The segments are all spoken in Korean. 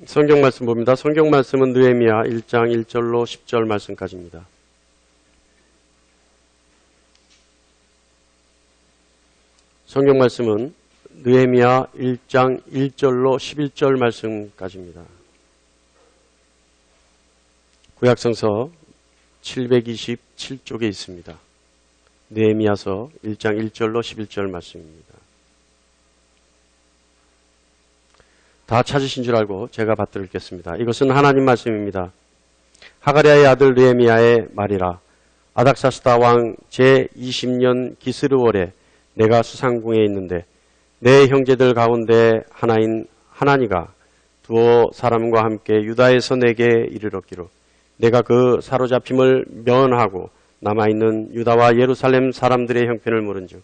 성경 말씀 봅니다. 성경 말씀은 느헤미야 1장 1절로 10절 말씀까지입니다. 성경 말씀은 느헤미야 1장 1절로 11절 말씀까지입니다. 구약성서 727쪽에 있습니다. 느헤미야서 1장 1절로 11절 말씀입니다. 다 찾으신 줄 알고 제가 받들어 읽겠습니다. 이것은 하나님 말씀입니다. 하가랴의 아들 느헤미야의 말이라. 아닥사스다 왕 제20년 기스르월에 내가 수상궁에 있는데 내 형제들 가운데 하나인 하나니가 두어 사람과 함께 유다에서 내게 이르렀기로 내가 그 사로잡힘을 면하고 남아있는 유다와 예루살렘 사람들의 형편을 물은즉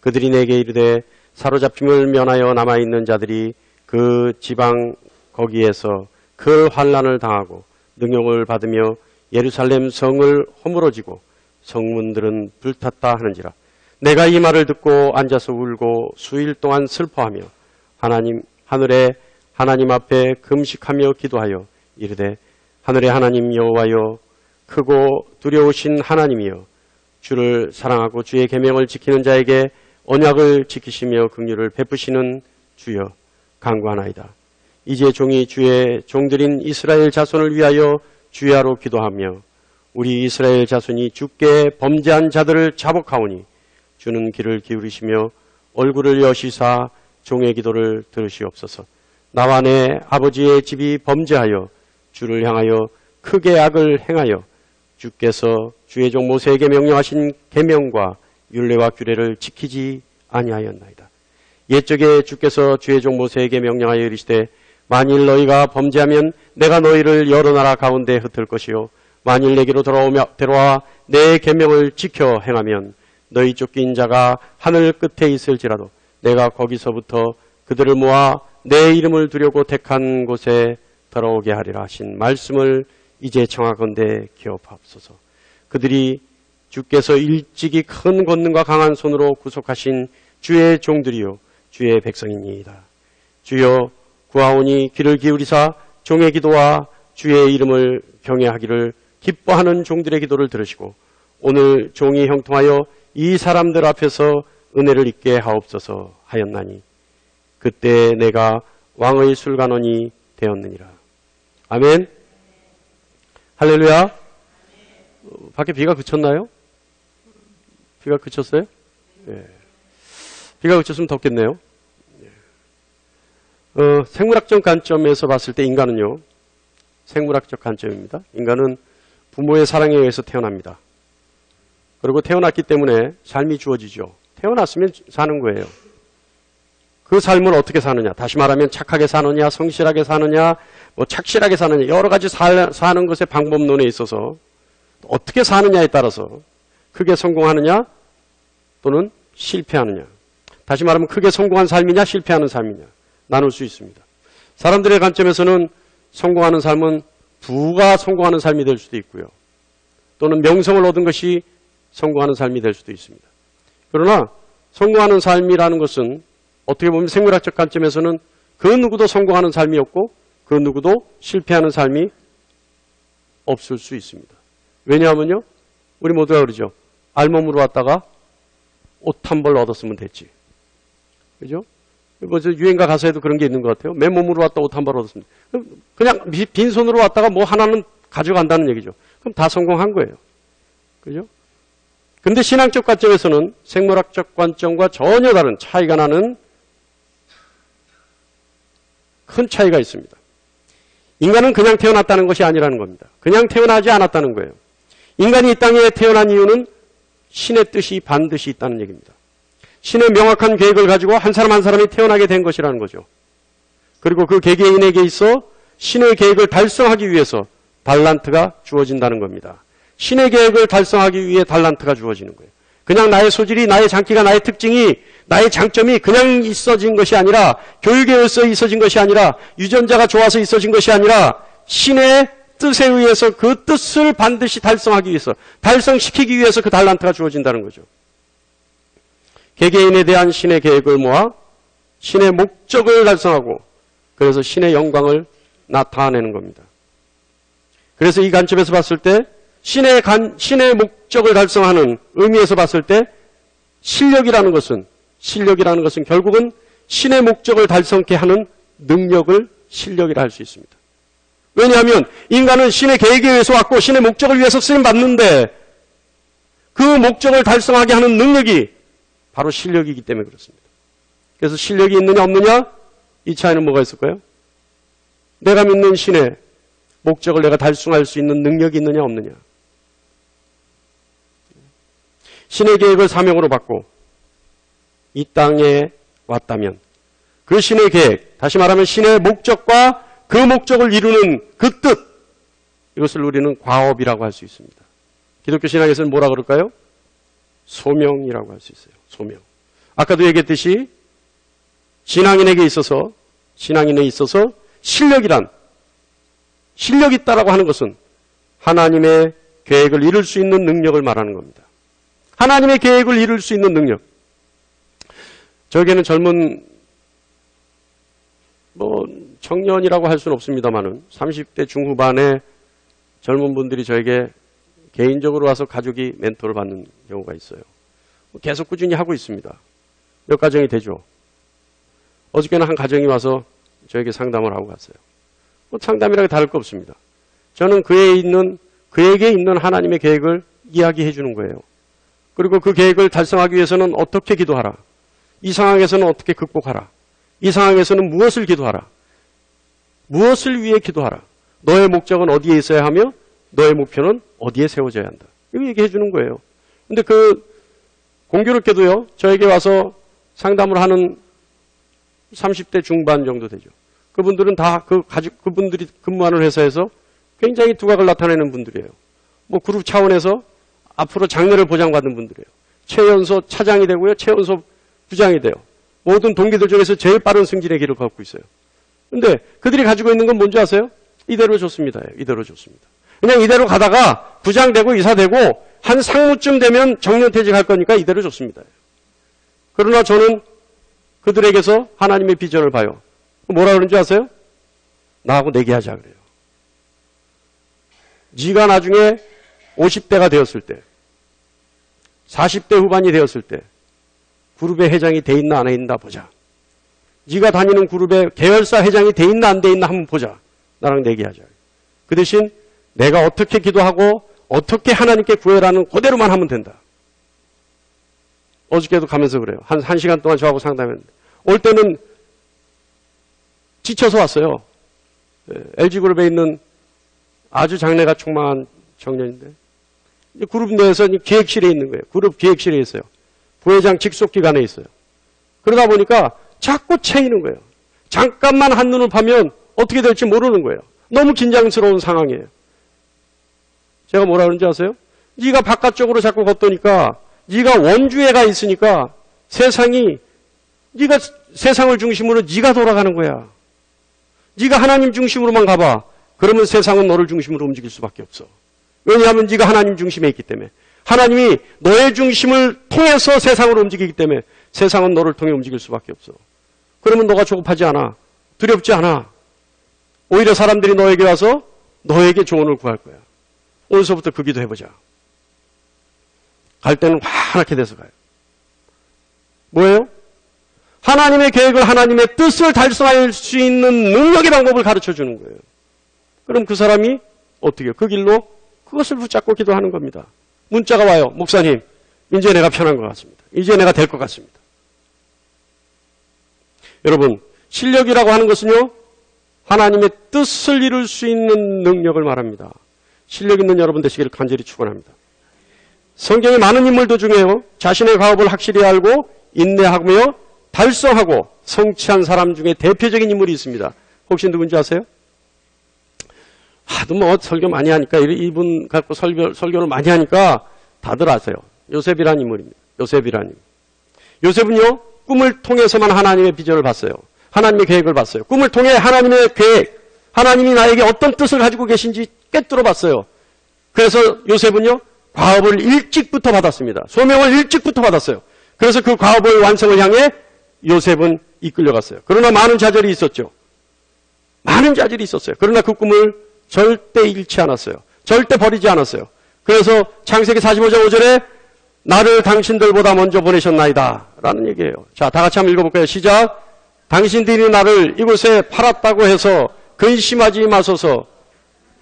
그들이 내게 이르되 사로잡힘을 면하여 남아있는 자들이 그 지방 거기에서 그 환난을 당하고 능욕을 받으며 예루살렘 성을 허물어지고 성문들은 불탔다 하는지라. 내가 이 말을 듣고 앉아서 울고 수일 동안 슬퍼하며 하늘의 하나님 앞에 금식하며 기도하여 이르되 하늘의 하나님 여호와여 크고 두려우신 하나님이여 주를 사랑하고 주의 계명을 지키는 자에게 언약을 지키시며 긍휼을 베푸시는 주여 간구하나이다. 이제 종이 주의 종들인 이스라엘 자손을 위하여 주야로 기도하며 우리 이스라엘 자손이 주께 범죄한 자들을 자복하오니 주는 귀를 기울이시며 얼굴을 여시사 종의 기도를 들으시옵소서. 나와 내 아버지의 집이 범죄하여 주를 향하여 크게 악을 행하여 주께서 주의 종 모세에게 명령하신 계명과 율례와 규례를 지키지 아니하였나이다. 옛적에 주께서 주의 종 모세에게 명령하여 이르시되 만일 너희가 범죄하면 내가 너희를 여러 나라 가운데 흩을 것이요 만일 내게로 돌아와 내 계명을 지켜 행하면 너희 쫓긴 자가 하늘 끝에 있을지라도 내가 거기서부터 그들을 모아 내 이름을 두려고 택한 곳에 돌아오게 하리라 하신 말씀을 이제 청하건대 기억하옵소서. 그들이 주께서 일찍이 큰 권능과 강한 손으로 구속하신 주의 종들이요 주의 백성이니이다. 주여 구하오니 귀를 기울이사 종의 기도와 주의 이름을 경외하기를 기뻐하는 종들의 기도를 들으시고 오늘 종이 형통하여 이 사람들 앞에서 은혜를 입게 하옵소서 하였나니 그때 내가 왕의 술관원이 되었느니라. 아멘. 할렐루야. 밖에 비가 그쳤나요? 비가 그쳤어요? 네. 비가 그쳤으면 덥겠네요. 생물학적 관점에서 봤을 때 인간은요. 생물학적 관점입니다. 인간은 부모의 사랑에 의해서 태어납니다. 그리고 태어났기 때문에 삶이 주어지죠. 태어났으면 사는 거예요. 그 삶을 어떻게 사느냐. 다시 말하면 착하게 사느냐, 성실하게 사느냐, 착실하게 사느냐. 여러 가지 사는 것의 방법론에 있어서 어떻게 사느냐에 따라서 크게 성공하느냐 또는 실패하느냐. 다시 말하면 크게 성공한 삶이냐 실패하는 삶이냐 나눌 수 있습니다. 사람들의 관점에서는 성공하는 삶은 부가 성공하는 삶이 될 수도 있고요. 또는 명성을 얻은 것이 성공하는 삶이 될 수도 있습니다. 그러나 성공하는 삶이라는 것은 어떻게 보면 생물학적 관점에서는 그 누구도 성공하는 삶이 없고 그 누구도 실패하는 삶이 없을 수 있습니다. 왜냐하면요. 우리 모두가 그러죠. 알몸으로 왔다가 옷 한 벌 얻었으면 됐지. 그죠? 유행가 가사에도 그런 게 있는 것 같아요. 맨몸으로 왔다 옷 한 벌 얻었습니다. 그냥 빈손으로 왔다가 뭐 하나는 가져간다는 얘기죠. 그럼 다 성공한 거예요. 그죠? 근데 신앙적 관점에서는 생물학적 관점과 전혀 다른 차이가 나는 큰 차이가 있습니다. 인간은 그냥 태어났다는 것이 아니라는 겁니다. 그냥 태어나지 않았다는 거예요. 인간이 이 땅에 태어난 이유는 신의 뜻이 반드시 있다는 얘기입니다. 신의 명확한 계획을 가지고 한 사람 한 사람이 태어나게 된 것이라는 거죠. 그리고 그 개개인에게 있어 신의 계획을 달성하기 위해서 달란트가 주어진다는 겁니다. 신의 계획을 달성하기 위해 달란트가 주어지는 거예요. 그냥 나의 소질이, 나의 장기가, 나의 특징이, 나의 장점이 그냥 있어진 것이 아니라 교육에 의해서 있어진 것이 아니라 유전자가 좋아서 있어진 것이 아니라 신의 뜻에 의해서 그 뜻을 반드시 달성하기 위해서, 달성시키기 위해서 그 달란트가 주어진다는 거죠. 개개인에 대한 신의 계획을 모아 신의 목적을 달성하고 그래서 신의 영광을 나타내는 겁니다. 그래서 이 관점에서 봤을 때 신의 목적을 달성하는 의미에서 봤을 때 실력이라는 것은 결국은 신의 목적을 달성케 하는 능력을 실력이라 할 수 있습니다. 왜냐하면 인간은 신의 계획에 의해서 왔고 신의 목적을 위해서 쓰임받는데 그 목적을 달성하게 하는 능력이 바로 실력이기 때문에 그렇습니다. 그래서 실력이 있느냐 없느냐 이 차이는 뭐가 있을까요? 내가 믿는 신의 목적을 내가 달성할 수 있는 능력이 있느냐 없느냐. 신의 계획을 사명으로 받고 이 땅에 왔다면 그 신의 계획, 다시 말하면 신의 목적과 그 목적을 이루는 그 뜻, 이것을 우리는 과업이라고 할 수 있습니다. 기독교 신학에서는 뭐라 그럴까요? 소명이라고 할 수 있어요. 소명. 아까도 얘기했듯이 신앙인에 있어서 실력 있다라고 하는 것은 하나님의 계획을 이룰 수 있는 능력을 말하는 겁니다. 하나님의 계획을 이룰 수 있는 능력. 저에게는 젊은 청년이라고 할 수는 없습니다만은 30대 중후반의 젊은 분들이 저에게 개인적으로 와서 가족이 멘토를 받는 경우가 있어요. 계속 꾸준히 하고 있습니다. 몇 가정이 되죠. 어저께는 한 가정이 와서 저에게 상담을 하고 갔어요. 상담이라고 다를 거 없습니다. 저는 그에게 있는 하나님의 계획을 이야기해 주는 거예요. 그리고 그 계획을 달성하기 위해서는 어떻게 기도하라. 이 상황에서는 어떻게 극복하라. 이 상황에서는 무엇을 기도하라. 무엇을 위해 기도하라. 너의 목적은 어디에 있어야 하며 너의 목표는 어디에 세워져야 한다. 이거 얘기해 주는 거예요. 근데 공교롭게도요, 저에게 와서 상담을 하는 30대 중반 정도 되죠. 그분들은 다 그분들이 근무하는 회사에서 굉장히 두각을 나타내는 분들이에요. 그룹 차원에서 앞으로 장래를 보장받는 분들이에요. 최연소 차장이 되고요, 최연소 부장이 돼요. 모든 동기들 중에서 제일 빠른 승진의 길을 걷고 있어요. 근데 그들이 가지고 있는 건 뭔지 아세요? 이대로 좋습니다. 이대로 좋습니다. 그냥 이대로 가다가 부장 되고 이사 되고 한 상무쯤 되면 정년퇴직할 거니까 이대로 좋습니다. 그러나 저는 그들에게서 하나님의 비전을 봐요. 뭐라 그러는지 아세요? 나하고 내기하자 그래요. 네가 나중에 50대가 되었을 때, 40대 후반이 되었을 때 그룹의 회장이 돼 있나 안 돼 있나 보자. 네가 다니는 그룹의 계열사 회장이 돼 있나 안 돼 있나 한번 보자. 나랑 내기하자. 그 대신 내가 어떻게 기도하고 어떻게 하나님께 구해라는 그대로만 하면 된다. 어저께도 가면서 그래요. 한 시간 동안 저하고 상담했는데 올 때는 지쳐서 왔어요. LG그룹에 있는 아주 장래가 촉망한 청년인데 그룹 내에서 기획실에 있는 거예요. 그룹 기획실에 있어요. 부회장 직속 기관에 있어요. 그러다 보니까 자꾸 채이는 거예요. 잠깐만 한눈을 파면 어떻게 될지 모르는 거예요. 너무 긴장스러운 상황이에요. 제가 뭐라 그러는지 아세요? 네가 바깥쪽으로 자꾸 걷도니까 네가 원주에 가 있으니까 네가 세상을 중심으로 네가 돌아가는 거야. 네가 하나님 중심으로만 가봐. 그러면 세상은 너를 중심으로 움직일 수밖에 없어. 왜냐하면 네가 하나님 중심에 있기 때문에. 하나님이 너의 중심을 통해서 세상으로 움직이기 때문에 세상은 너를 통해 움직일 수밖에 없어. 그러면 너가 조급하지 않아. 두렵지 않아. 오히려 사람들이 너에게 와서 너에게 조언을 구할 거야. 오늘서부터 그 기도 해보자. 갈 때는 환하게 돼서 가요. 뭐예요? 하나님의 계획을, 하나님의 뜻을 달성할 수 있는 능력의 방법을 가르쳐 주는 거예요. 그럼 그 사람이 어떻게 해요? 그 길로 그것을 붙잡고 기도하는 겁니다. 문자가 와요. 목사님, 이제 내가 편한 것 같습니다. 이제 내가 될 것 같습니다. 여러분, 실력이라고 하는 것은요, 하나님의 뜻을 이룰 수 있는 능력을 말합니다. 실력 있는 여러분 되시기를 간절히 축원합니다. 성경의 많은 인물들 중에요, 자신의 과업을 확실히 알고 인내하며 달성하고 성취한 사람 중에 대표적인 인물이 있습니다. 혹시 누군지 아세요? 하도 설교 많이 하니까, 이분 갖고 설교를 많이 하니까 다들 아세요. 요셉이라는 인물입니다. 요셉은요, 꿈을 통해서만 하나님의 비전을 봤어요. 하나님의 계획을 봤어요. 꿈을 통해 하나님의 계획, 하나님이 나에게 어떤 뜻을 가지고 계신지 꿰뚫어 봤어요. 그래서 요셉은요, 과업을 일찍부터 받았습니다. 소명을 일찍부터 받았어요. 그래서 그 과업의 완성을 향해 요셉은 이끌려갔어요. 그러나 많은 좌절이 있었죠. 많은 자질이 있었어요. 그러나 그 꿈을 절대 잃지 않았어요. 절대 버리지 않았어요. 그래서 창세기 45장 5절에 나를 당신들보다 먼저 보내셨나이다 라는 얘기예요. 자, 다 같이 한번 읽어볼까요? 시작. 당신들이 나를 이곳에 팔았다고 해서 근심하지 마소서,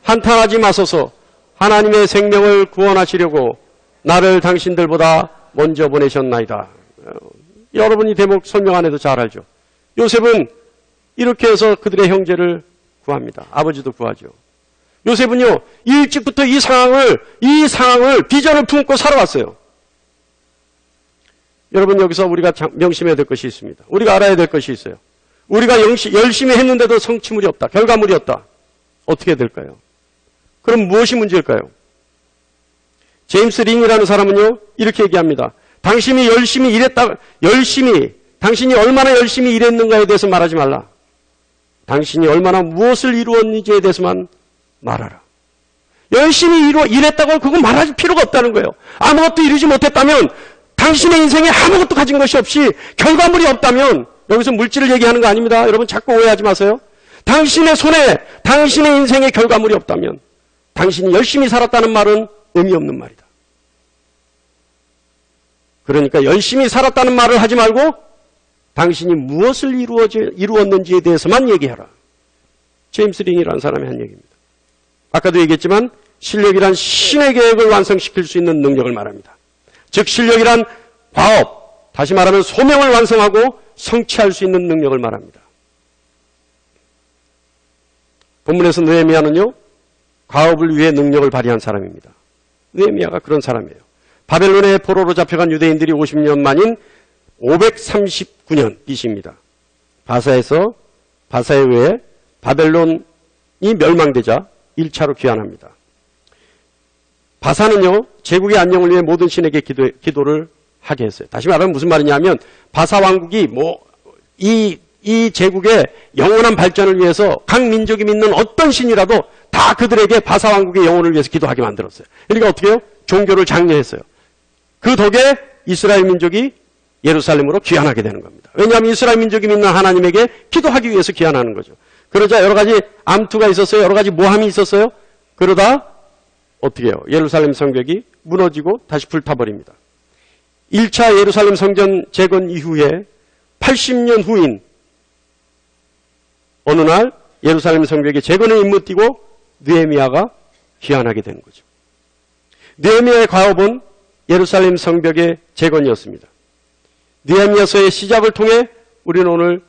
한탄하지 마소서. 하나님의 생명을 구원하시려고 나를 당신들보다 먼저 보내셨나이다. 여러분이 대목 설명 안 해도 잘 알죠. 요셉은 이렇게 해서 그들의 형제를 구합니다. 아버지도 구하죠. 요셉은요, 일찍부터 이 상황을 비전을 품고 살아왔어요. 여러분, 여기서 우리가 명심해야 될 것이 있습니다. 우리가 알아야 될 것이 있어요. 우리가 열심히 했는데도 성취물이 없다. 결과물이 없다. 어떻게 될까요? 그럼 무엇이 문제일까요? 제임스 링이라는 사람은요, 이렇게 얘기합니다. 당신이 얼마나 열심히 일했는가에 대해서 말하지 말라. 당신이 얼마나 무엇을 이루었는지에 대해서만 말하라. 열심히 일했다고 그거 말할 필요가 없다는 거예요. 아무것도 이루지 못했다면, 당신의 인생에 아무것도 가진 것이 없이 결과물이 없다면, 여기서 물질을 얘기하는 거 아닙니다. 여러분 자꾸 오해하지 마세요. 당신의 손에 당신의 인생에 결과물이 없다면 당신이 열심히 살았다는 말은 의미 없는 말이다. 그러니까 열심히 살았다는 말을 하지 말고 당신이 무엇을 이루었는지에 대해서만 얘기하라. 제임스 링이라는 사람이 한 얘기입니다. 아까도 얘기했지만 실력이란 신의 계획을 완성시킬 수 있는 능력을 말합니다. 즉 실력이란 과업, 다시 말하면 소명을 완성하고 성취할 수 있는 능력을 말합니다. 본문에서 느헤미야는요, 과업을 위해 능력을 발휘한 사람입니다. 느헤미야가 그런 사람이에요. 바벨론의 포로로 잡혀간 유대인들이 50년 만인 539년 BC입니다. 바사에 의해 바벨론이 멸망되자 1차로 귀환합니다. 바사는요, 제국의 안녕을 위해 모든 신에게 기도를 하게 했어요. 다시 말하면 무슨 말이냐면, 바사 왕국이 이 제국의 영원한 발전을 위해서 각 민족이 믿는 어떤 신이라도 다 그들에게 바사 왕국의 영혼을 위해서 기도하게 만들었어요. 그러니까 어떻게 해요? 종교를 장려했어요. 그 덕에 이스라엘 민족이 예루살렘으로 귀환하게 되는 겁니다. 왜냐하면 이스라엘 민족이 믿는 하나님에게 기도하기 위해서 귀환하는 거죠. 그러자 여러 가지 암투가 있었어요. 여러 가지 모함이 있었어요. 그러다 어떻게 해요? 예루살렘 성벽이 무너지고 다시 불타버립니다. 1차 예루살렘 성전 재건 이후에 80년 후인 어느 날 예루살렘 성벽이 재건의 임무 띄고 느헤미야가 귀환하게 되는 거죠. 느헤미야의 과업은 예루살렘 성벽의 재건이었습니다. 느헤미야서의 시작을 통해 우리는 오늘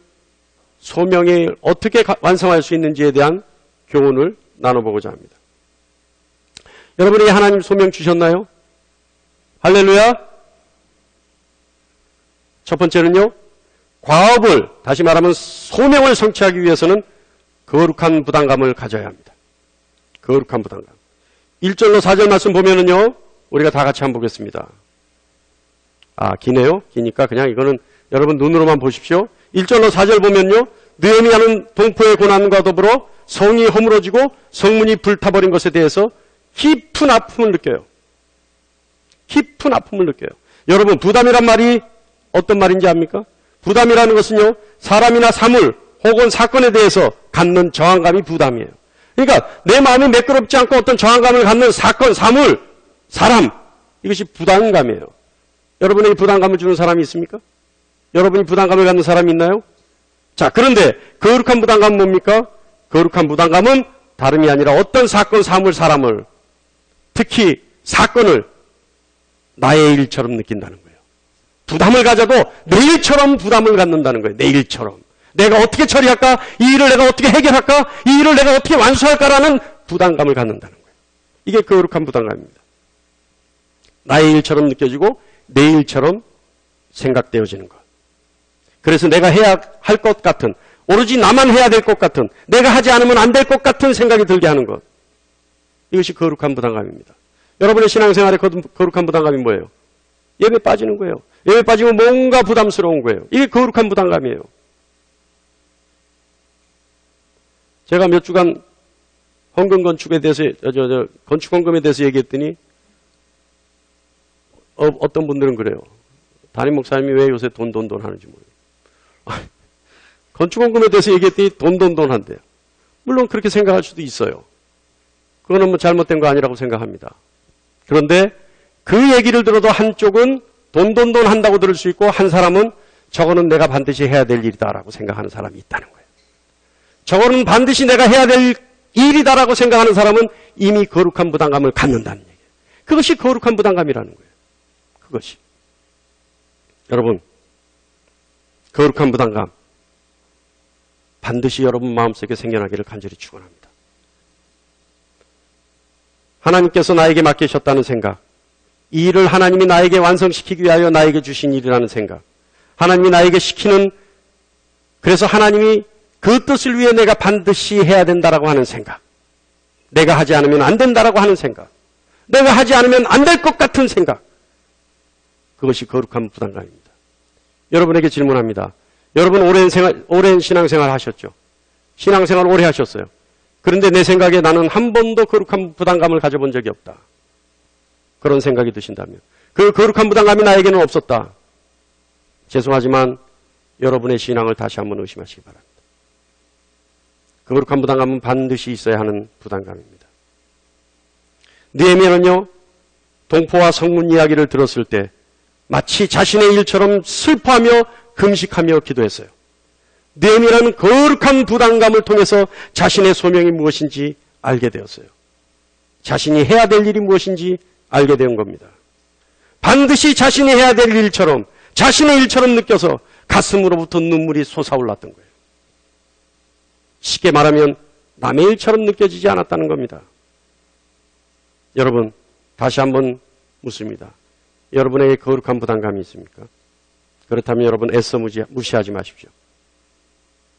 소명을 어떻게 완성할 수 있는지에 대한 교훈을 나눠보고자 합니다. 여러분에게 하나님 소명 주셨나요? 할렐루야! 첫 번째는요, 과업을, 다시 말하면 소명을 성취하기 위해서는 거룩한 부담감을 가져야 합니다. 거룩한 부담감. 1절로 4절 말씀 보면은요, 우리가 다 같이 한번 보겠습니다. 기네요? 기니까 그냥 이거는 여러분 눈으로만 보십시오. 1절로 4절 보면요, 느헤미야는 동포의 고난과 더불어 성이 허물어지고 성문이 불타버린 것에 대해서 깊은 아픔을 느껴요. 깊은 아픔을 느껴요. 여러분, 부담이란 말이 어떤 말인지 압니까? 부담이라는 것은요, 사람이나 사물 혹은 사건에 대해서 갖는 저항감이 부담이에요. 그러니까 내 마음이 매끄럽지 않고 어떤 저항감을 갖는 사건, 사물, 사람, 이것이 부담감이에요. 여러분에게 부담감을 주는 사람이 있습니까? 여러분이 부담감을 갖는 사람이 있나요? 자, 그런데 거룩한 부담감은 뭡니까? 거룩한 부담감은 다름이 아니라 어떤 사건, 사물, 사람을, 특히 사건을 나의 일처럼 느낀다는 거예요. 부담을 가져도 내 일처럼 부담을 갖는다는 거예요. 내 일처럼. 내가 어떻게 처리할까? 이 일을 내가 어떻게 해결할까? 이 일을 내가 어떻게 완수할까라는 부담감을 갖는다는 거예요. 이게 거룩한 부담감입니다. 나의 일처럼 느껴지고 내 일처럼 생각되어지는 것. 그래서 내가 해야 할 것 같은, 오로지 나만 해야 될 것 같은, 내가 하지 않으면 안 될 것 같은 생각이 들게 하는 것. 이것이 거룩한 부담감입니다. 여러분의 신앙생활에 거룩한 부담감이 뭐예요? 예배 빠지는 거예요. 예배 빠지면 뭔가 부담스러운 거예요. 이게 거룩한 부담감이에요. 제가 몇 주간 헌금 건축에 대해서, 건축 헌금에 대해서 얘기했더니, 어떤 분들은 그래요. 담임 목사님이 왜 요새 돈 하는지 모르겠어요. 건축 헌금에 대해서 얘기했더니 돈 한대요. 물론 그렇게 생각할 수도 있어요. 그거는 뭐 잘못된 거 아니라고 생각합니다. 그런데 그 얘기를 들어도 한쪽은 돈 한다고 들을 수 있고 한 사람은 저거는 내가 반드시 해야 될 일이다라고 생각하는 사람이 있다는 거예요. 저거는 반드시 내가 해야 될 일이다라고 생각하는 사람은 이미 거룩한 부담감을 갖는다는 얘기예요. 그것이 거룩한 부담감이라는 거예요. 그것이. 여러분, 거룩한 부담감 반드시 여러분 마음속에 생겨나기를 간절히 축원합니다. 하나님께서 나에게 맡기셨다는 생각, 이 일을 하나님이 나에게 완성시키기 위하여 나에게 주신 일이라는 생각, 하나님이 나에게 시키는, 그래서 하나님이 그 뜻을 위해 내가 반드시 해야 된다라고 하는 생각, 내가 하지 않으면 안 된다라고 하는 생각, 내가 하지 않으면 안 될 것 같은 생각, 그것이 거룩한 부담감입니다. 여러분에게 질문합니다. 여러분 오랜 신앙생활 하셨죠? 신앙생활 오래 하셨어요. 그런데 내 생각에 나는 한 번도 거룩한 부담감을 가져본 적이 없다. 그런 생각이 드신다면, 그 거룩한 부담감이 나에게는 없었다. 죄송하지만 여러분의 신앙을 다시 한번 의심하시기 바랍니다. 거룩한 부담감은 반드시 있어야 하는 부담감입니다. 느헤미야는요, 동포와 성문 이야기를 들었을 때 마치 자신의 일처럼 슬퍼하며 금식하며 기도했어요. 느헤미야는 거룩한 부담감을 통해서 자신의 소명이 무엇인지 알게 되었어요. 자신이 해야 될 일이 무엇인지 알게 된 겁니다. 반드시 자신이 해야 될 일처럼, 자신의 일처럼 느껴서 가슴으로부터 눈물이 솟아올랐던 거예요. 쉽게 말하면 남의 일처럼 느껴지지 않았다는 겁니다. 여러분, 다시 한번 묻습니다. 여러분에게 거룩한 부담감이 있습니까? 그렇다면 여러분 애써 무시하지 마십시오.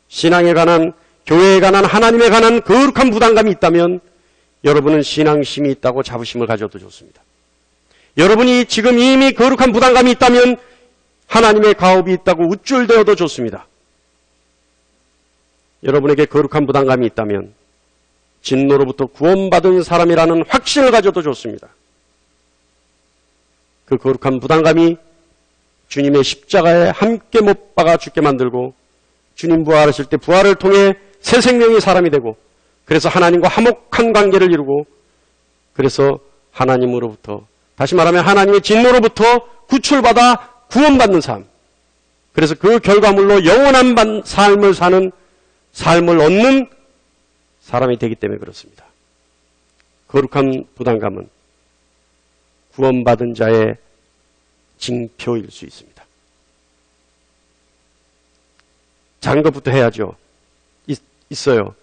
신앙에 관한, 교회에 관한, 하나님에 관한 거룩한 부담감이 있다면 여러분은 신앙심이 있다고 자부심을 가져도 좋습니다. 여러분이 지금 이미 거룩한 부담감이 있다면 하나님의 가업이 있다고 우쭐대어도 좋습니다. 여러분에게 거룩한 부담감이 있다면 진노로부터 구원받은 사람이라는 확신을 가져도 좋습니다. 그 거룩한 부담감이 주님의 십자가에 함께 못 박아 죽게 만들고 주님 부활하실 때 부활을 통해 새 생명의 사람이 되고 그래서 하나님과 화목한 관계를 이루고 그래서 하나님으로부터, 다시 말하면 하나님의 진노로부터 구출받아 구원받는 삶, 그래서 그 결과물로 영원한 삶을 사는, 삶을 얻는 사람이 되기 때문에 그렇습니다. 거룩한 부담감은 구원받은 자의 징표일 수 있습니다. 작은 것부터 해야죠. 있어요.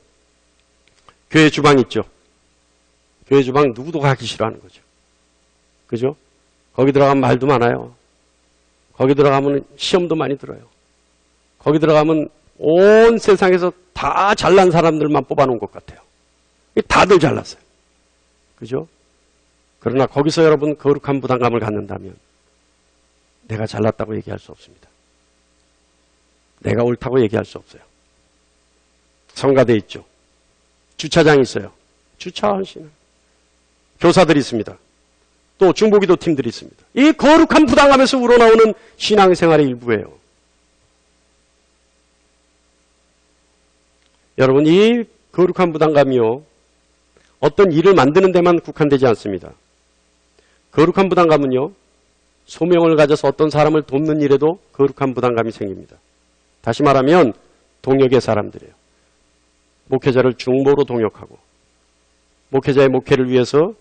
교회 주방 있죠. 교회 주방 누구도 가기 싫어하는 거죠. 그죠? 거기 들어가면 말도 많아요. 거기 들어가면 시험도 많이 들어요. 거기 들어가면 온 세상에서 다 잘난 사람들만 뽑아놓은 것 같아요. 다들 잘났어요. 그죠? 그러나 거기서 여러분 거룩한 부담감을 갖는다면 내가 잘났다고 얘기할 수 없습니다. 내가 옳다고 얘기할 수 없어요. 성가대 있죠. 주차장이 있어요. 주차하시는 교사들이 있습니다. 또 중보기도 팀들이 있습니다. 이 거룩한 부담감에서 우러나오는 신앙생활의 일부예요. 여러분, 이 거룩한 부담감이요, 어떤 일을 만드는 데만 국한되지 않습니다. 거룩한 부담감은요, 소명을 가져서 어떤 사람을 돕는 일에도 거룩한 부담감이 생깁니다. 다시 말하면 동역의 사람들이에요. 목회자를 중보로 동역하고 목회자의 목회를 위해서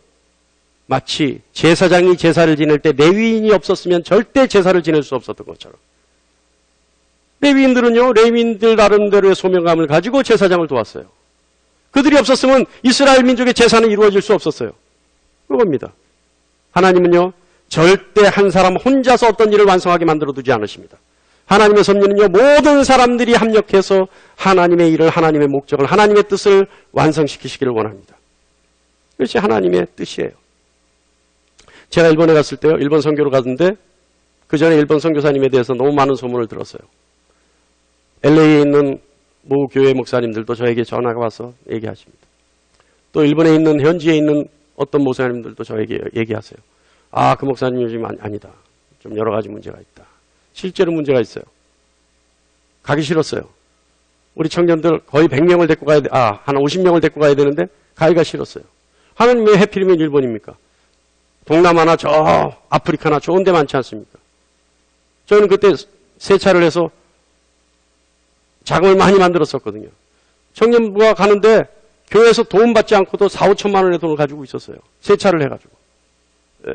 마치 제사장이 제사를 지낼 때 레위인이 없었으면 절대 제사를 지낼 수 없었던 것처럼 레위인들은요, 레위인들 나름대로의 소명감을 가지고 제사장을 도왔어요. 그들이 없었으면 이스라엘 민족의 제사는 이루어질 수 없었어요. 그겁니다. 하나님은요, 절대 한 사람 혼자서 어떤 일을 완성하게 만들어두지 않으십니다. 하나님의 섭리는요, 모든 사람들이 합력해서 하나님의 일을, 하나님의 목적을, 하나님의 뜻을 완성시키시기를 원합니다. 그것이 하나님의 뜻이에요. 제가 일본에 갔을 때요, 일본 선교로 갔는데 그 전에 일본 선교사님에 대해서 너무 많은 소문을 들었어요. LA에 있는 모 교회 목사님들도 저에게 전화가 와서 얘기하십니다. 또 일본에 있는, 현지에 있는 어떤 목사님들도 저에게 얘기하세요. 아, 그 목사님 요즘 아니다. 좀 여러 가지 문제가 있다. 실제로 문제가 있어요. 가기 싫었어요. 우리 청년들 거의 100명을 데리고 가야 돼. 한 50명을 데리고 가야 되는데 가기가 싫었어요. 하나님 왜 해필이면 일본입니까? 동남아나 저 아프리카나 좋은 데 많지 않습니까? 저는 그때 세차를 해서 자금을 많이 만들었었거든요. 청년부가 가는데 교회에서 도움 받지 않고도 4, 5천만 원의 돈을 가지고 있었어요. 세차를 해가지고. 예.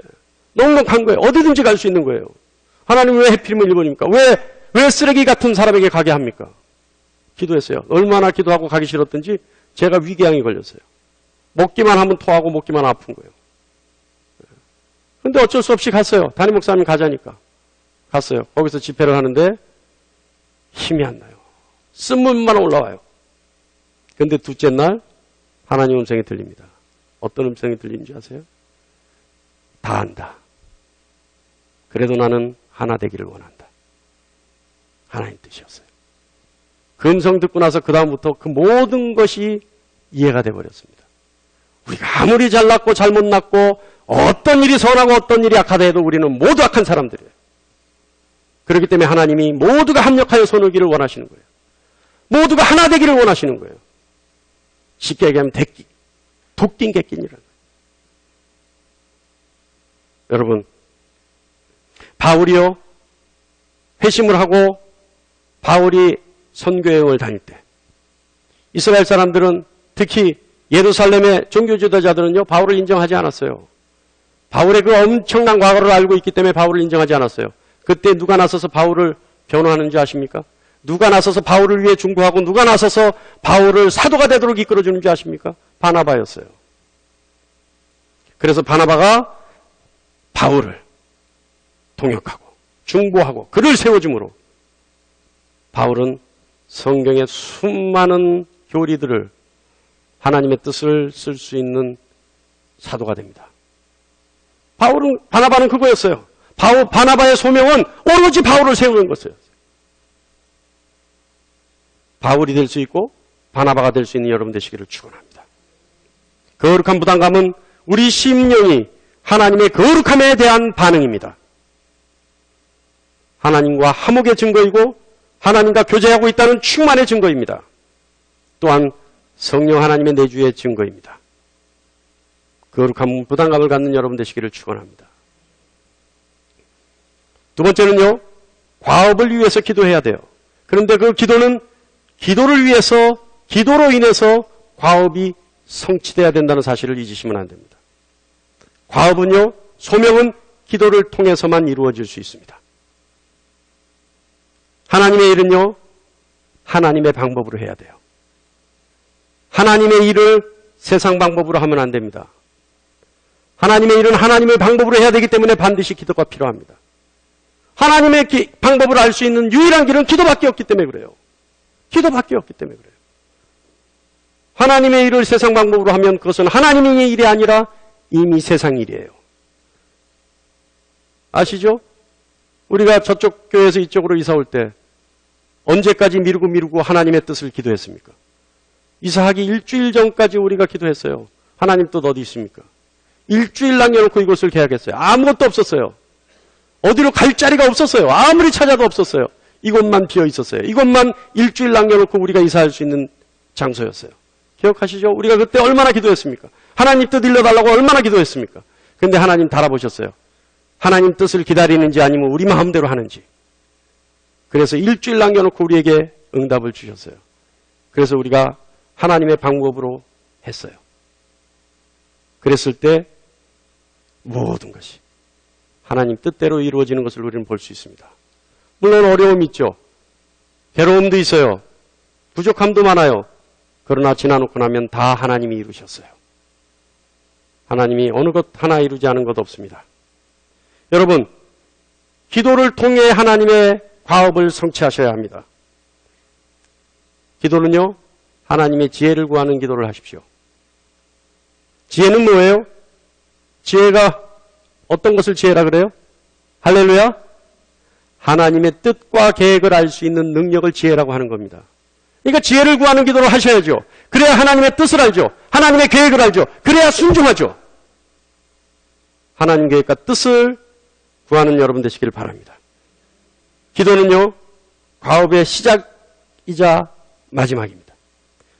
넉넉한 거예요. 어디든지 갈 수 있는 거예요. 하나님 왜 해필이면 일본입니까? 왜 쓰레기 같은 사람에게 가게 합니까? 기도했어요. 얼마나 기도하고 가기 싫었든지 제가 위궤양이 걸렸어요. 먹기만 하면 토하고 먹기만 아픈 거예요. 근데 어쩔 수 없이 갔어요. 담임 목사님 가자니까. 갔어요. 거기서 집회를 하는데 힘이 안 나요. 쓴물만 올라와요. 근데 둘째 날 하나님 음성이 들립니다. 어떤 음성이 들리는지 아세요? 다 안다. 그래도 나는 하나 되기를 원한다. 하나님 뜻이었어요. 그 음성 듣고 나서 그 다음부터 그 모든 것이 이해가 돼버렸습니다. 우리가 아무리 잘났고 잘못 났고 어떤 일이 선하고 어떤 일이 악하다 해도 우리는 모두 악한 사람들이에요. 그렇기 때문에 하나님이 모두가 합력하여 선하기를 원하시는 거예요. 모두가 하나 되기를 원하시는 거예요. 쉽게 얘기하면 도낀 객낀이라는 거예요. 여러분, 바울이요, 회심을 하고 바울이 선교여행을 다닐 때 이스라엘 사람들은 특히 예루살렘의 종교 지도자들은요, 바울을 인정하지 않았어요. 바울의 그 엄청난 과거를 알고 있기 때문에 바울을 인정하지 않았어요. 그때 누가 나서서 바울을 변호하는지 아십니까? 누가 나서서 바울을 위해 중보하고 누가 나서서 바울을 사도가 되도록 이끌어주는지 아십니까? 바나바였어요. 그래서 바나바가 바울을 동역하고 중보하고 그를 세워줌으로 바울은 성경의 수많은 교리들을 하나님의 뜻을 쓸 수 있는 사도가 됩니다. 바나바는 그거였어요. 바나바의 소명은 오로지 바울을 세우는 것이었어요. 바울이 될 수 있고 바나바가 될 수 있는 여러분 되시기를 축원합니다. 거룩한 부담감은 우리 심령이 하나님의 거룩함에 대한 반응입니다. 하나님과 화목의 증거이고 하나님과 교제하고 있다는 충만의 증거입니다. 또한 성령 하나님의 내주의 증거입니다. 거룩한 부담감을 갖는 여러분 되시기를 축원합니다. 두 번째는요, 과업을 위해서 기도해야 돼요. 그런데 그 기도는 기도를 위해서, 기도로 인해서 과업이 성취돼야 된다는 사실을 잊으시면 안 됩니다. 과업은요, 소명은 기도를 통해서만 이루어질 수 있습니다. 하나님의 일은요, 하나님의 방법으로 해야 돼요. 하나님의 일을 세상 방법으로 하면 안 됩니다. 하나님의 일은 하나님의 방법으로 해야 되기 때문에 반드시 기도가 필요합니다. 하나님의 방법을 알 수 있는 유일한 길은 기도밖에 없기 때문에 그래요. 기도밖에 없기 때문에 그래요. 하나님의 일을 세상 방법으로 하면 그것은 하나님의 일이 아니라 이미 세상 일이에요. 아시죠? 우리가 저쪽 교회에서 이쪽으로 이사 올 때 언제까지 미루고 하나님의 뜻을 기도했습니까? 이사하기 일주일 전까지 우리가 기도했어요. 하나님 뜻 어디 있습니까? 일주일 남겨놓고 이곳을 계약했어요. 아무것도 없었어요. 어디로 갈 자리가 없었어요. 아무리 찾아도 없었어요. 이곳만 비어 있었어요. 이곳만 일주일 남겨놓고 우리가 이사할 수 있는 장소였어요. 기억하시죠? 우리가 그때 얼마나 기도했습니까? 하나님 뜻 일러달라고 얼마나 기도했습니까? 근데 하나님 달아보셨어요. 하나님 뜻을 기다리는지 아니면 우리 마음대로 하는지. 그래서 일주일 남겨놓고 우리에게 응답을 주셨어요. 그래서 우리가 하나님의 방법으로 했어요. 그랬을 때 모든 것이 하나님 뜻대로 이루어지는 것을 우리는 볼 수 있습니다. 물론 어려움이 있죠. 괴로움도 있어요. 부족함도 많아요. 그러나 지나놓고 나면 다 하나님이 이루셨어요. 하나님이 어느 것 하나 이루지 않은 것 없습니다. 여러분, 기도를 통해 하나님의 과업을 성취하셔야 합니다. 기도는요, 하나님의 지혜를 구하는 기도를 하십시오. 지혜는 뭐예요? 지혜가 어떤 것을 지혜라 그래요? 할렐루야? 하나님의 뜻과 계획을 알 수 있는 능력을 지혜라고 하는 겁니다. 그러니까 지혜를 구하는 기도를 하셔야죠. 그래야 하나님의 뜻을 알죠. 하나님의 계획을 알죠. 그래야 순종하죠. 하나님 계획과 뜻을 구하는 여러분 되시길 바랍니다. 기도는요, 과업의 시작이자 마지막입니다.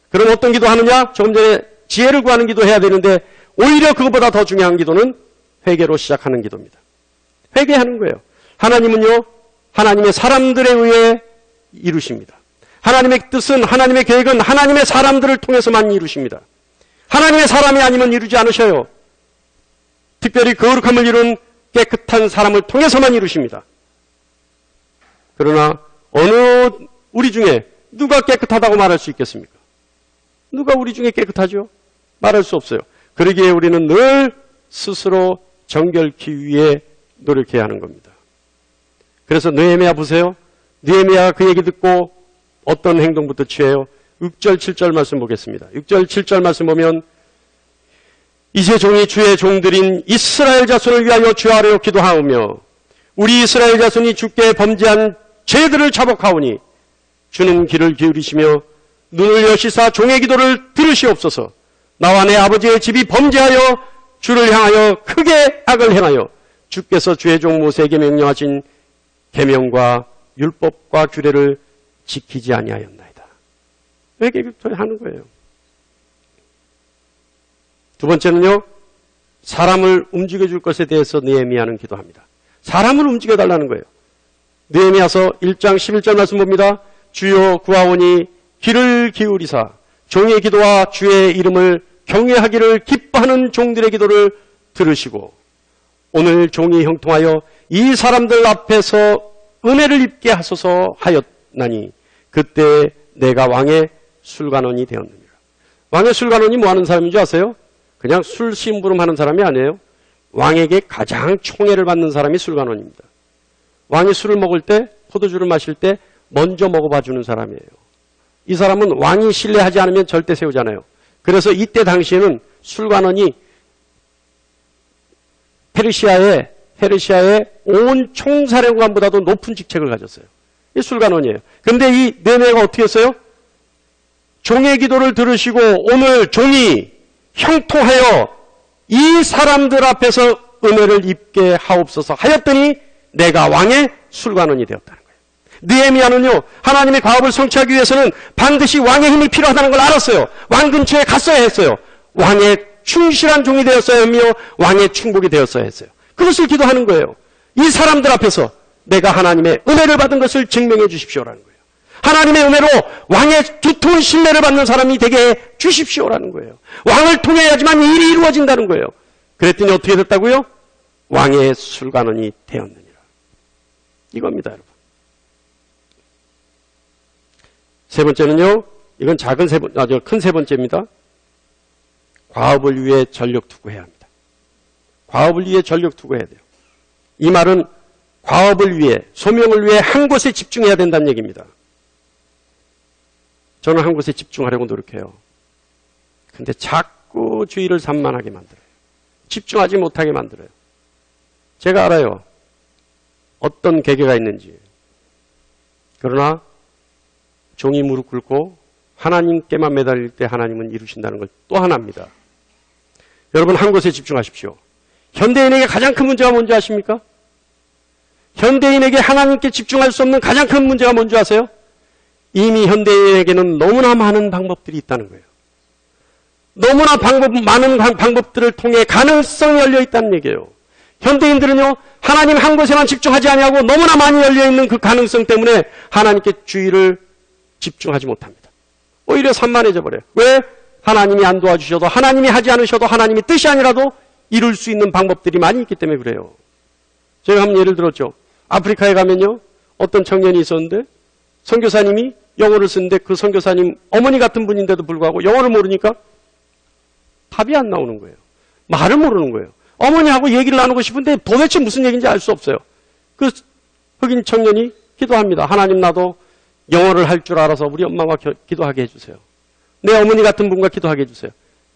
그럼 어떤 기도 하느냐? 조금 전에 지혜를 구하는 기도 해야 되는데 오히려 그것보다 더 중요한 기도는 회개로 시작하는 기도입니다. 회개하는 거예요. 하나님은요, 하나님의 사람들에 의해 이루십니다. 하나님의 뜻은, 하나님의 계획은 하나님의 사람들을 통해서만 이루십니다. 하나님의 사람이 아니면 이루지 않으셔요. 특별히 거룩함을 이룬 깨끗한 사람을 통해서만 이루십니다. 그러나 어느 우리 중에 누가 깨끗하다고 말할 수 있겠습니까? 누가 우리 중에 깨끗하죠? 말할 수 없어요. 그러기에 우리는 늘 스스로 정결케 위해 노력해야 하는 겁니다. 그래서 느헤미야 보세요. 느헤미야가 그 얘기 듣고 어떤 행동부터 취해요? 6절 7절 말씀 보겠습니다. 6절 7절 말씀 보면 이제 종이 주의 종들인 이스라엘 자손을 위하여 주 아래로 기도하오며 우리 이스라엘 자손이 주께 범죄한 죄들을 자복하오니 주는 귀를 기울이시며 눈을 여시사 종의 기도를 들으시옵소서. 나와 내 아버지의 집이 범죄하여 주를 향하여 크게 악을 행하여 주께서 주의 종 모세에게 명령하신 계명과 율법과 규례를 지키지 아니하였나이다. 회개부터 하는 거예요. 두 번째는요, 사람을 움직여줄 것에 대해서 느헤미야는 기도합니다. 사람을 움직여달라는 거예요. 느헤미야서 1장 11절 말씀 봅니다. 주여 구하오니 귀를 기울이사 종의 기도와 주의 이름을 경외하기를 기뻐하는 종들의 기도를 들으시고 오늘 종이 형통하여 이 사람들 앞에서 은혜를 입게 하소서 하였나니 그때 내가 왕의 술관원이 되었느니라. 왕의 술관원이 뭐 하는 사람인 줄 아세요? 그냥 술 심부름하는 사람이 아니에요. 왕에게 가장 총애를 받는 사람이 술관원입니다. 왕이 술을 먹을 때, 포도주를 마실 때 먼저 먹어봐 주는 사람이에요. 이 사람은 왕이 신뢰하지 않으면 절대 세우잖아요. 그래서 이때 당시에는 술관원이 페르시아의 온 총사령관보다도 높은 직책을 가졌어요. 이 술관원이에요. 근데 이 느헤미야가 어떻게 했어요? 종의 기도를 들으시고 오늘 종이 형통하여 이 사람들 앞에서 은혜를 입게 하옵소서 하였더니 내가 왕의 술관원이 되었다는 거예요. 느헤미야는요, 하나님의 과업을 성취하기 위해서는 반드시 왕의 힘이 필요하다는 걸 알았어요. 왕 근처에 갔어야 했어요. 왕의 충실한 종이 되었어야 하며 왕의 충복이 되었어야 했어요. 그것을 기도하는 거예요. 이 사람들 앞에서 내가 하나님의 은혜를 받은 것을 증명해 주십시오라는 거예요. 하나님의 은혜로 왕의 두터운 신뢰를 받는 사람이 되게 해 주십시오라는 거예요. 왕을 통해야지만 일이 이루어진다는 거예요. 그랬더니 어떻게 됐다고요? 왕의 술관원이 되었느니라. 이겁니다, 여러분. 세 번째는요, 이건 큰 세 번째입니다. 과업을 위해 전력 투구해야 합니다. 과업을 위해 전력 투구해야 돼요. 이 말은 과업을 위해, 소명을 위해 한 곳에 집중해야 된다는 얘기입니다. 저는 한 곳에 집중하려고 노력해요. 근데 자꾸 주의를 산만하게 만들어요. 집중하지 못하게 만들어요. 제가 알아요. 어떤 계기가 있는지. 그러나 종이 무릎 꿇고 하나님께만 매달릴 때 하나님은 이루신다는 걸 또 하나입니다. 여러분 한 곳에 집중하십시오. 현대인에게 가장 큰 문제가 뭔지 아십니까? 현대인에게 하나님께 집중할 수 없는 가장 큰 문제가 뭔지 아세요? 이미 현대인에게는 너무나 많은 방법들이 있다는 거예요. 너무나 많은 방법들을 통해 가능성이 열려 있다는 얘기예요. 현대인들은요, 하나님 한 곳에만 집중하지 아니하고 너무나 많이 열려있는 그 가능성 때문에 하나님께 주의를 집중하지 못합니다. 오히려 산만해져 버려요. 왜? 하나님이 안 도와주셔도, 하나님이 하지 않으셔도 하나님이 뜻이 아니라도 이룰 수 있는 방법들이 많이 있기 때문에 그래요. 제가 한번 예를 들었죠. 아프리카에 가면요, 어떤 청년이 있었는데 선교사님이 영어를 쓰는데 그 선교사님 어머니 같은 분인데도 불구하고 영어를 모르니까 답이 안 나오는 거예요. 말을 모르는 거예요. 어머니하고 얘기를 나누고 싶은데 도대체 무슨 얘기인지 알 수 없어요. 그 흑인 청년이 기도합니다. 하나님 나도 영어를 할 줄 알아서 우리 엄마와 기도하게 해주세요. 내 어머니 같은 분과 기도하게 해주세요.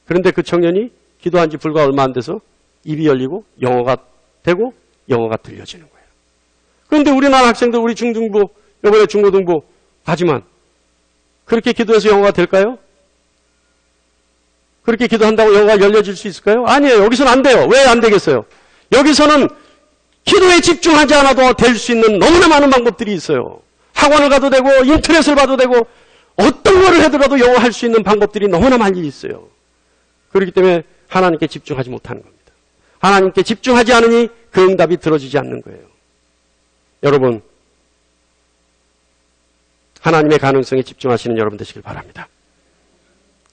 그런데 그 청년이 기도한 지 불과 얼마 안 돼서 입이 열리고 영어가 되고 영어가 들려지는 거예요. 그런데 우리나라 학생들, 우리 중등부, 이번에 중고등부 하지만 그렇게 기도해서 영어가 될까요? 그렇게 기도한다고 영어가 열려질 수 있을까요? 아니에요. 여기서는 안 돼요. 왜 안 되겠어요? 여기서는 기도에 집중하지 않아도 될 수 있는 너무나 많은 방법들이 있어요. 학원을 가도 되고 인터넷을 봐도 되고 어떤 거를 하더라도 영어 할 수 있는 방법들이 너무나 많이 있어요. 그렇기 때문에 하나님께 집중하지 못하는 겁니다. 하나님께 집중하지 않으니 그 응답이 들어지지 않는 거예요. 여러분, 하나님의 가능성에 집중하시는 여러분 되시길 바랍니다.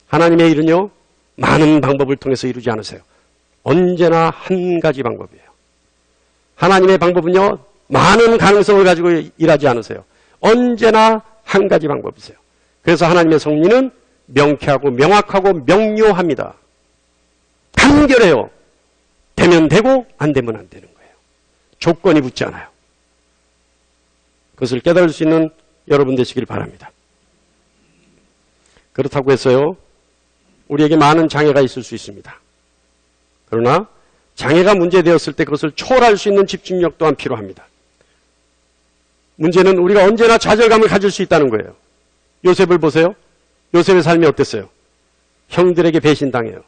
하나님의 일은요, 많은 방법을 통해서 이루지 않으세요. 언제나 한 가지 방법이에요. 하나님의 방법은요, 많은 가능성을 가지고 일하지 않으세요. 언제나 한 가지 방법이세요. 그래서 하나님의 섭리는 명쾌하고 명확하고 명료합니다. 간결해요. 되면 되고 안 되면 안 되는 거예요. 조건이 붙지 않아요. 그것을 깨달을 수 있는 여러분 되시길 바랍니다. 그렇다고 해서요, 우리에게 많은 장애가 있을 수 있습니다. 그러나 장애가 문제되었을 때 그것을 초월할 수 있는 집중력 또한 필요합니다. 문제는 우리가 언제나 좌절감을 가질 수 있다는 거예요. 요셉을 보세요. 요셉의 삶이 어땠어요? 형들에게 배신당해요.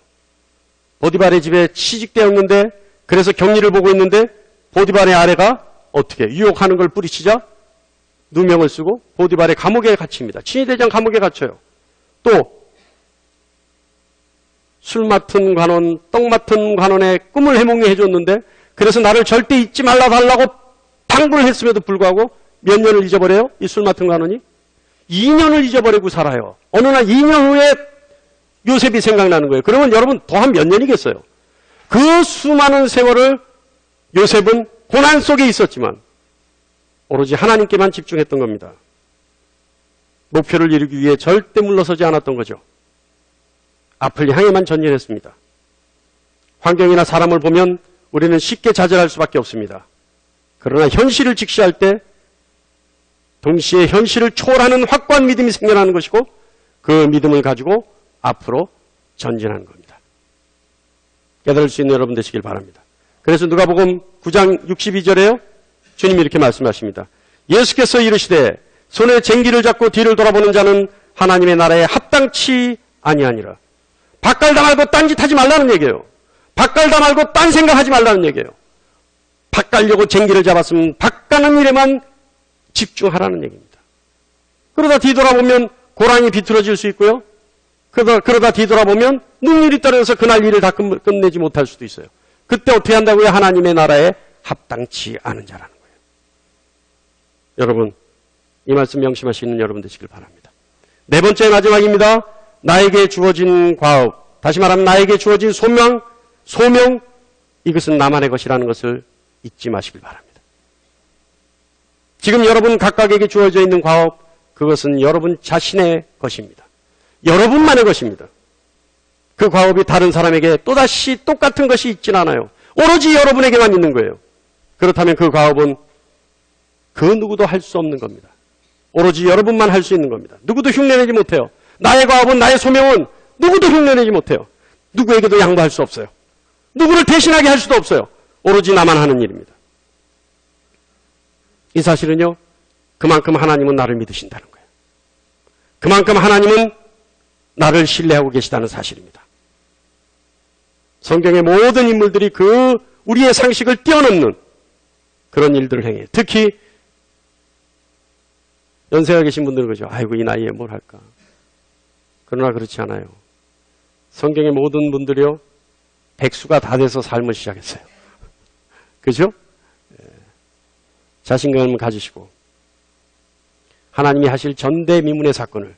보디발의 집에 취직되었는데, 그래서 격리를 보고 있는데 보디발의 아내가 어떻게 유혹하는 걸 뿌리치자 누명을 쓰고 보디발의 감옥에 갇힙니다. 친위대장 감옥에 갇혀요. 또 술 맡은 관원, 떡 맡은 관원의 꿈을 해몽해 해줬는데, 그래서 나를 절대 잊지 말라 달라고 당부를 했음에도 불구하고 몇 년을 잊어버려요? 이 술 맡은 관원이 2년을 잊어버리고 살아요. 어느 날 2년 후에 요셉이 생각나는 거예요. 그러면 여러분 더한 몇 년이겠어요? 그 수많은 세월을 요셉은 고난 속에 있었지만 오로지 하나님께만 집중했던 겁니다. 목표를 이루기 위해 절대 물러서지 않았던 거죠. 앞을 향해만 전진했습니다. 환경이나 사람을 보면 우리는 쉽게 좌절할 수밖에 없습니다. 그러나 현실을 직시할 때 동시에 현실을 초월하는 확고한 믿음이 생겨나는 것이고, 그 믿음을 가지고 앞으로 전진하는 겁니다. 깨달을 수 있는 여러분 되시길 바랍니다. 그래서 누가복음 9장 62절에요. 주님이 이렇게 말씀하십니다. 예수께서 이르시되 손에 쟁기를 잡고 뒤를 돌아보는 자는 하나님의 나라에 합당치 아니하니라. 밭갈다 말고 딴짓하지 말라는 얘기예요. 밭갈다 말고 딴 생각하지 말라는 얘기예요. 밭갈려고 쟁기를 잡았으면 밭가는 일에만 집중하라는 얘기입니다. 그러다 뒤돌아보면 고랑이 비틀어질 수 있고요. 그러다 뒤돌아보면 능률이 떨어져서 그날 일을 다 끝내지 못할 수도 있어요. 그때 어떻게 한다고요? 하나님의 나라에 합당치 않은 자라는 거예요. 여러분, 이 말씀 명심하시는 여러분 되시길 바랍니다. 네 번째 마지막입니다. 나에게 주어진 과업, 다시 말하면 나에게 주어진 소명, 이것은 나만의 것이라는 것을 잊지 마시길 바랍니다. 지금 여러분 각각에게 주어져 있는 과업, 그것은 여러분 자신의 것입니다. 여러분만의 것입니다. 그 과업이 다른 사람에게 또다시 똑같은 것이 있진 않아요. 오로지 여러분에게만 있는 거예요. 그렇다면 그 과업은 그 누구도 할 수 없는 겁니다. 오로지 여러분만 할 수 있는 겁니다. 누구도 흉내내지 못해요. 나의 과업은, 나의 소명은 누구도 흉내내지 못해요. 누구에게도 양보할 수 없어요. 누구를 대신하게 할 수도 없어요. 오로지 나만 하는 일입니다. 이 사실은요, 그만큼 하나님은 나를 믿으신다는 거예요. 그만큼 하나님은 나를 신뢰하고 계시다는 사실입니다. 성경의 모든 인물들이 우리의 상식을 뛰어넘는 그런 일들을 행해요. 특히 연세가 계신 분들은 그러죠. 아이고, 이 나이에 뭘 할까. 그러나 그렇지 않아요. 성경의 모든 분들이요, 백수가 다 돼서 삶을 시작했어요. 그죠? 자신감을 가지시고 하나님이 하실 전대미문의 사건을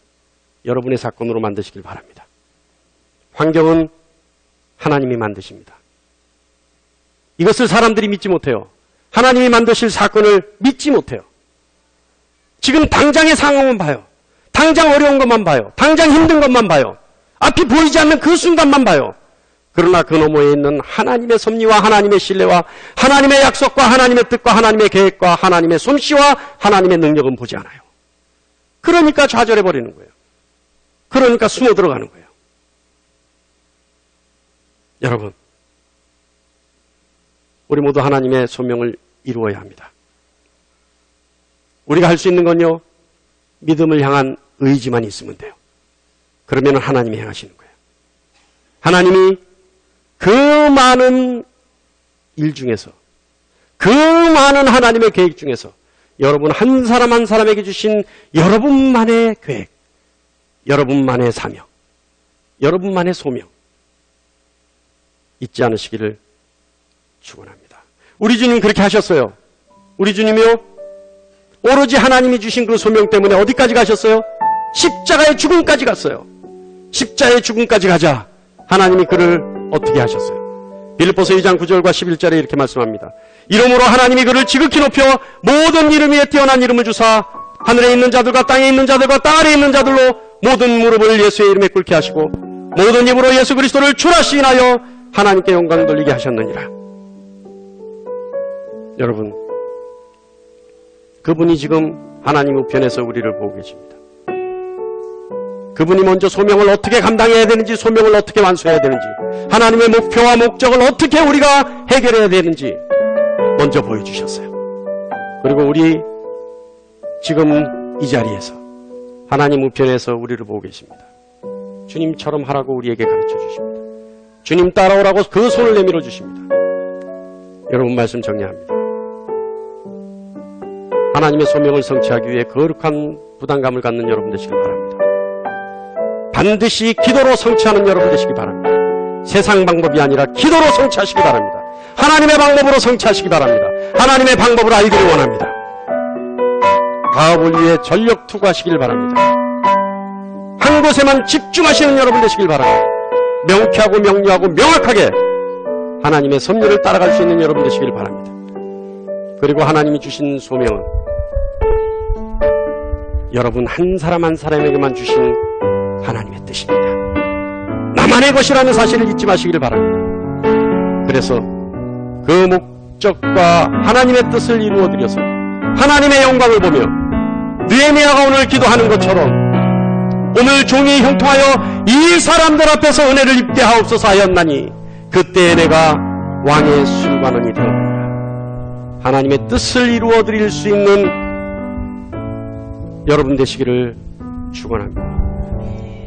여러분의 사건으로 만드시길 바랍니다. 환경은 하나님이 만드십니다. 이것을 사람들이 믿지 못해요. 하나님이 만드실 사건을 믿지 못해요. 지금 당장의 상황만 봐요. 당장 어려운 것만 봐요. 당장 힘든 것만 봐요. 앞이 보이지 않는 그 순간만 봐요. 그러나 그 너머에 있는 하나님의 섭리와 하나님의 신뢰와 하나님의 약속과 하나님의 뜻과 하나님의 계획과 하나님의 솜씨와 하나님의 능력은 보지 않아요. 그러니까 좌절해버리는 거예요. 그러니까 숨어 들어가는 거예요. 여러분, 우리 모두 하나님의 소명을 이루어야 합니다. 우리가 할 수 있는 건요, 믿음을 향한 의지만 있으면 돼요. 그러면 하나님이 행하시는 거예요. 하나님이 그 많은 일 중에서, 그 많은 하나님의 계획 중에서 여러분 한 사람 한 사람에게 주신 여러분만의 계획, 여러분만의 사명, 여러분만의 소명 잊지 않으시기를 축원합니다. 우리 주님 그렇게 하셨어요. 우리 주님이요, 오로지 하나님이 주신 그 소명 때문에 어디까지 가셨어요? 십자가의 죽음까지 갔어요. 십자가의 죽음까지 가자 하나님이 그를 어떻게 하셨어요? 빌립보서 2장 9절과 11절에 이렇게 말씀합니다. 이러므로 하나님이 그를 지극히 높여 모든 이름 위에 뛰어난 이름을 주사 하늘에 있는 자들과 땅에 있는 자들과 땅 아래에 있는 자들로 모든 무릎을 예수의 이름에 꿇게 하시고 모든 입으로 예수 그리스도를 주라 시인하여 하나님께 영광 돌리게 하셨느니라. 여러분, 그분이 지금 하나님 우편에서 우리를 보고 계십니다. 그분이 먼저 소명을 어떻게 감당해야 되는지, 소명을 어떻게 완수해야 되는지, 하나님의 목표와 목적을 어떻게 우리가 해결해야 되는지 먼저 보여주셨어요. 그리고 우리 지금 이 자리에서 하나님 우편에서 우리를 보고 계십니다. 주님처럼 하라고 우리에게 가르쳐 주십니다. 주님 따라오라고 그 손을 내밀어 주십니다. 여러분, 말씀 정리합니다. 하나님의 소명을 성취하기 위해 거룩한 부담감을 갖는 여러분 되시길 바랍니다. 반드시 기도로 성취하는 여러분 되시기 바랍니다. 세상 방법이 아니라 기도로 성취하시기 바랍니다. 하나님의 방법으로 성취하시기 바랍니다. 하나님의 방법을 알기를 원합니다. 가업을 위해 전력 투구하시길 바랍니다. 한 곳에만 집중하시는 여러분 되시길 바랍니다. 명쾌하고 명료하고 명확하게 하나님의 섭리를 따라갈 수 있는 여러분 되시길 바랍니다. 그리고 하나님이 주신 소명은 여러분 한 사람 한 사람에게만 주신 하나님의 뜻입니다. 나만의 것이라는 사실을 잊지 마시길 바랍니다. 그래서 그 목적과 하나님의 뜻을 이루어드려서 하나님의 영광을 보며 느헤미야가 오늘 기도하는 것처럼 오늘 종이 형통하여 이 사람들 앞에서 은혜를 입게 하옵소서 하였나니 그때에 내가 왕의 술관원이 되었느니라. 하나님의 뜻을 이루어드릴 수 있는 여러분 되시기를 축원합니다.